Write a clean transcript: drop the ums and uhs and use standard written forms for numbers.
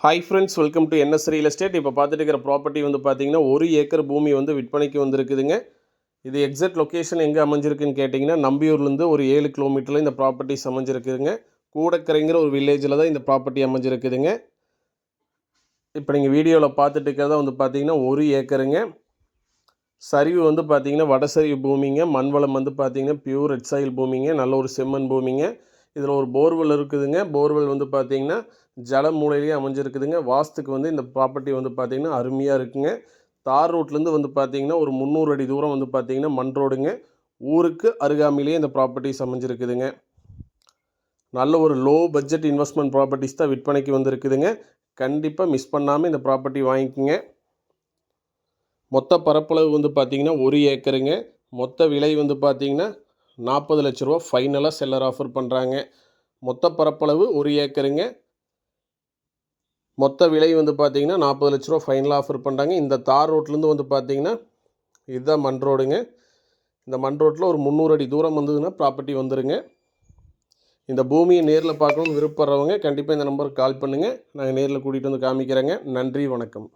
Hi friends, welcome to NS real estate. இப்போ பார்த்துட்டு இருக்கிற ப்ராப்பர்ட்டி வந்து பார்த்தீங்கன்னா 1 ஏக்கர் பூமி வந்து விற்பனைக்கு வந்திருக்குதுங்க. இது எக்ஸாக்ட் லொக்கேஷன் எங்கே அமைஞ்சிருக்குன்னு கேட்டிங்கன்னா, நம்பியூர்லேருந்து ஒரு 7 கிலோமீட்டரில் இந்த ப்ராப்பர்ட்டிஸ் அமைஞ்சிருக்குதுங்க. கூடக்கரைங்கிற ஒரு வில்லேஜில் தான் இந்த ப்ராப்பர்ட்டி அமைஞ்சிருக்குதுங்க. இப்போ நீங்கள் வீடியோவில் பார்த்துட்டு இருக்கிறதா வந்து பார்த்தீங்கன்னா 1 ஏக்கருங்க. சரிவு வந்து பார்த்தீங்கன்னா வடசரிவு பூமிங்க. மண்வளம் வந்து பார்த்தீங்கன்னா பியூர் ரெட் சாயில் பூமிங்க. நல்ல ஒரு செம்மண் பூமிங்க. இதில் ஒரு போர்வெல் இருக்குதுங்க. போர்வெல் வந்து பார்த்தீங்கன்னா ஜல மூலையிலேயே அமைஞ்சிருக்குதுங்க. வாஸ்துக்கு வந்து இந்த ப்ராப்பர்ட்டி வந்து பார்த்தீங்கன்னா அருமையாக இருக்குங்க. தார் ரோட்லேருந்து வந்து பார்த்தீங்கன்னா ஒரு 300 அடி தூரம் வந்து பார்த்தீங்கன்னா மண் ரோடுங்க. ஊருக்கு அருகாமையிலேயே இந்த ப்ராப்பர்ட்டிஸ் அமைஞ்சிருக்குதுங்க. நல்ல ஒரு லோ பட்ஜெட் இன்வெஸ்ட்மெண்ட் ப்ராப்பர்ட்டிஸ் தான் விற்பனைக்கு வந்திருக்குதுங்க. கண்டிப்பாக மிஸ் பண்ணாமல் இந்த ப்ராப்பர்ட்டி வாங்கிக்கோங்க. மொத்த பரப்பளவு வந்து பார்த்தீங்கன்னா 1 ஏக்கருங்க. மொத்த விலை வந்து பார்த்தீங்கன்னா 40 லட்ச ரூபா ஃபைனலாக செல்லர் ஆஃபர் பண்ணுறாங்க. மொத்த பரப்பளவு 1 ஏக்கருங்க. மொத்த விலை வந்து பார்த்தீங்கன்னா 40 லட்ச ரூபா ஃபைனலாக ஆஃபர் பண்ணுறாங்க. இந்த தார் ரோட்லேருந்து வந்து பார்த்தீங்கன்னா இதுதான் மண் ரோடுங்க. இந்த மண் ரோட்டில் ஒரு 300 அடி தூரம் வந்ததுன்னா ப்ராப்பர்ட்டி வந்துடுங்க. இந்த பூமியை நேரில் பார்க்கணுன்னு விருப்பப்படுறவங்க கண்டிப்பாக இந்த நம்பருக்கு கால் பண்ணுங்கள். நாங்கள் நேரில் கூட்டிகிட்டு வந்து காமிக்கிறேங்க. நன்றி, வணக்கம்.